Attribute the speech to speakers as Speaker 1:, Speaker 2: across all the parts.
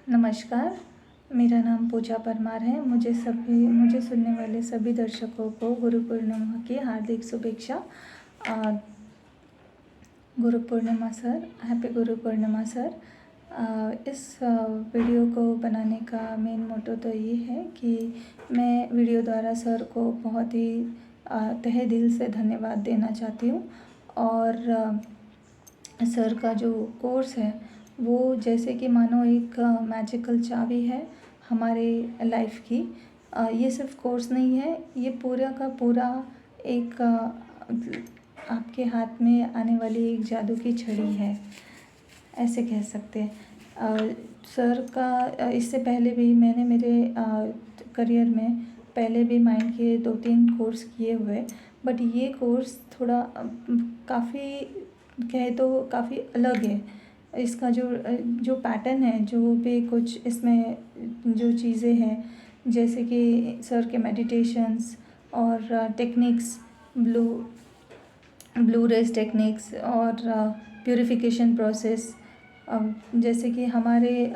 Speaker 1: नमस्कार, मेरा नाम पूजा परमार है। मुझे सुनने वाले सभी दर्शकों को गुरु पूर्णिमा की हार्दिक शुभेच्छा। Guru Purnima sir, happy Guru Purnima sir. इस वीडियो को बनाने का मेन मोटो तो ये है कि मैं वीडियो द्वारा सर को बहुत ही तहे दिल से धन्यवाद देना चाहती हूँ। और सर का जो कोर्स है वो जैसे कि मानो एक मैजिकल चाबी है हमारे लाइफ की। ये सिर्फ कोर्स नहीं है, ये पूरा का पूरा एक आपके हाथ में आने वाली एक जादू की छड़ी है, ऐसे कह सकते हैं। सर का इससे पहले भी मैंने मेरे करियर में पहले भी माइंड के 2-3 कोर्स किए हुए, बट ये कोर्स थोड़ा काफ़ी कहे तो काफ़ी अलग है। इसका जो पैटर्न है, जो भी कुछ इसमें जो चीज़ें हैं, जैसे कि सर के मेडिटेशंस और टेक्निक्स, ब्लू रेज टेक्निक्स और प्यूरिफिकेशन प्रोसेस, जैसे कि हमारे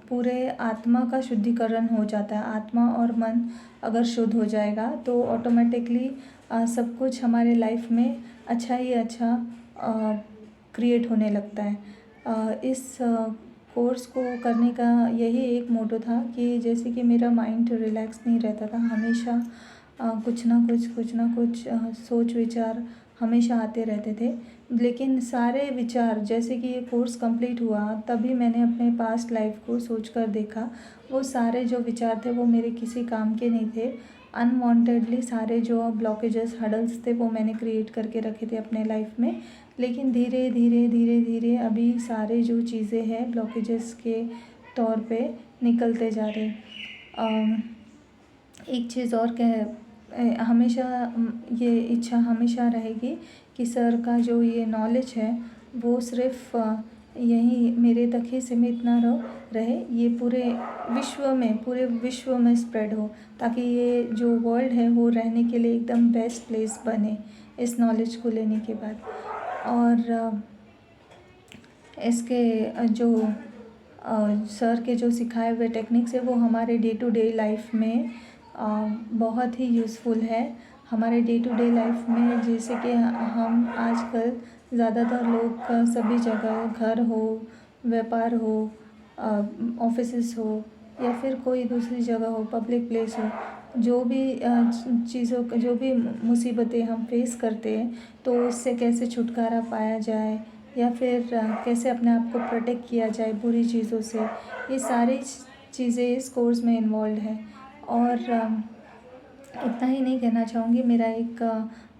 Speaker 1: पूरे आत्मा का शुद्धिकरण हो जाता है। आत्मा और मन अगर शुद्ध हो जाएगा तो ऑटोमेटिकली सब कुछ हमारे लाइफ में अच्छा ही अच्छा क्रिएट होने लगता है। इस कोर्स को करने का यही एक मोटो था कि जैसे कि मेरा माइंड रिलैक्स नहीं रहता था, हमेशा कुछ ना कुछ सोच विचार हमेशा आते रहते थे। लेकिन सारे विचार, जैसे कि ये कोर्स कंप्लीट हुआ तभी मैंने अपने पास्ट लाइफ को सोच कर देखा, वो सारे जो विचार थे वो मेरे किसी काम के नहीं थे। अनवांटेडली सारे जो ब्लॉकेजेस, हडल्स थे वो मैंने क्रिएट करके रखे थे अपने लाइफ में। लेकिन धीरे धीरे अभी सारे जो चीज़ें हैं ब्लॉकेजेस के तौर पे निकलते जा रहे। एक चीज़ और हमेशा ये इच्छा हमेशा रहेगी कि सर का जो ये नॉलेज है वो सिर्फ यहीं मेरे तक ही सीमित ना रहे, ये पूरे विश्व में स्प्रेड हो, ताकि ये जो वर्ल्ड है वो रहने के लिए एकदम बेस्ट प्लेस बने इस नॉलेज को लेने के बाद। और इसके जो सर के जो सिखाए हुए टेक्निक्स है वो हमारे डे टू डे लाइफ में बहुत ही यूज़फुल है। हमारे डे टू डे लाइफ में जैसे कि हम आजकल ज़्यादातर लोग का सभी जगह, घर हो, व्यापार हो, ऑफिसेस हो या फिर कोई दूसरी जगह हो, पब्लिक प्लेस हो, जो भी चीज़ों का जो भी मुसीबतें हम फेस करते हैं तो उससे कैसे छुटकारा पाया जाए या फिर कैसे अपने आप को प्रोटेक्ट किया जाए बुरी चीज़ों से, ये सारी चीज़ें इस कोर्स में इन्वॉल्व है। और इतना ही नहीं कहना चाहूँगी, मेरा एक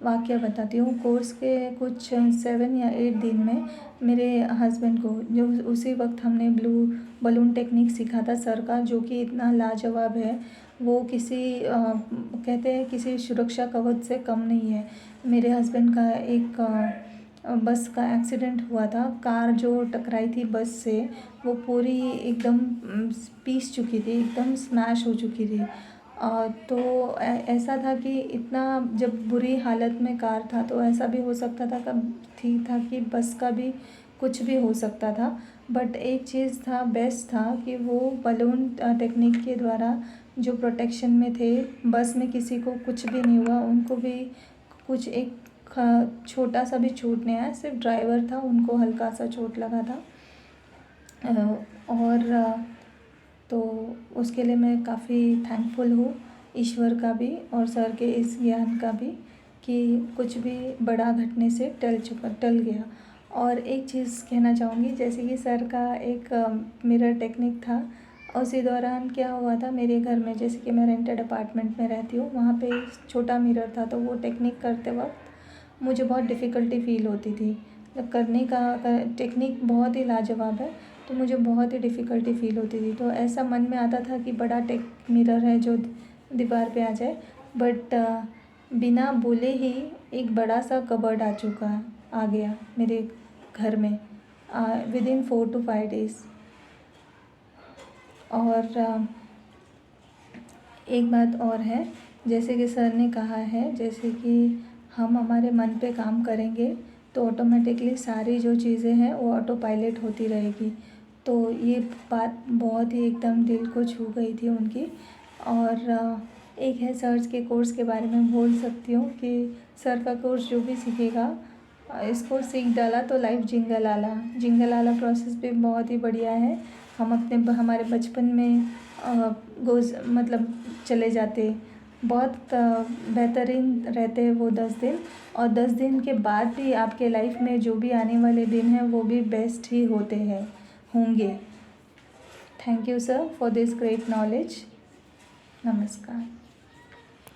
Speaker 1: वाक़या बताती हूँ। कोर्स के कुछ 7 या 8 दिन में मेरे हस्बैंड को, जो उसी वक्त हमने ब्लू बलून टेक्निक सीखा था सर का, जो कि इतना लाजवाब है, वो कहते हैं किसी सुरक्षा कवच से कम नहीं है। मेरे हस्बैंड का एक बस का एक्सीडेंट हुआ था। कार जो टकराई थी बस से, वो पूरी एकदम पीस चुकी थी, एकदम स्मैश हो चुकी थी। तो ऐसा था कि इतना जब बुरी हालत में कार था तो ऐसा भी हो सकता था कि बस का भी कुछ भी हो सकता था। बट एक चीज़ था, बेस्ट था कि वो बलून टेक्निक के द्वारा जो प्रोटेक्शन में थे, बस में किसी को कुछ भी नहीं हुआ, उनको भी कुछ एक छोटा सा भी चोट नहीं आया, सिर्फ ड्राइवर था, उनको हल्का सा चोट लगा था। और तो उसके लिए मैं काफ़ी थैंकफुल हूँ ईश्वर का भी और सर के इस ज्ञान का भी कि कुछ भी बड़ा घटने से टल गया। और एक चीज़ कहना चाहूँगी, जैसे कि सर का एक मिरर टेक्निक था, उसी दौरान क्या हुआ था मेरे घर में, जैसे कि मैं रेंटेड अपार्टमेंट में रहती हूँ, वहाँ पे छोटा मिरर था, तो वो टेक्निक करते वक्त मुझे बहुत डिफ़िकल्टी फ़ील होती थी। जब करने का टेक्निक बहुत ही लाजवाब है, तो मुझे बहुत ही डिफ़िकल्टी फ़ील होती थी। तो ऐसा मन में आता था कि बड़ा मिरर है जो दीवार पे आ जाए, बट बिना बोले ही एक बड़ा सा कबर्ड आ गया मेरे घर में विदिन 4 to 5 days। और एक बात और है, जैसे कि सर ने कहा है, जैसे कि हम हमारे मन पे काम करेंगे तो ऑटोमेटिकली सारी जो चीज़ें हैं वो ऑटो पायलट होती रहेगी। तो ये बात बहुत ही एकदम दिल को छू गई थी उनकी। और एक है सर के कोर्स के बारे में बोल सकती हूँ कि सर का कोर्स जो भी सीखेगा, इसको सीख डाला तो लाइफ जिंगल आला। जिंगल आला प्रोसेस भी बहुत ही बढ़िया है। हम हमारे बचपन में मतलब चले जाते, बहुत बेहतरीन रहते हैं वो 10 दिन, और 10 दिन के बाद भी आपके लाइफ में जो भी आने वाले दिन हैं वो भी बेस्ट ही होंगे। Thank you sir for this great knowledge. नमस्कार।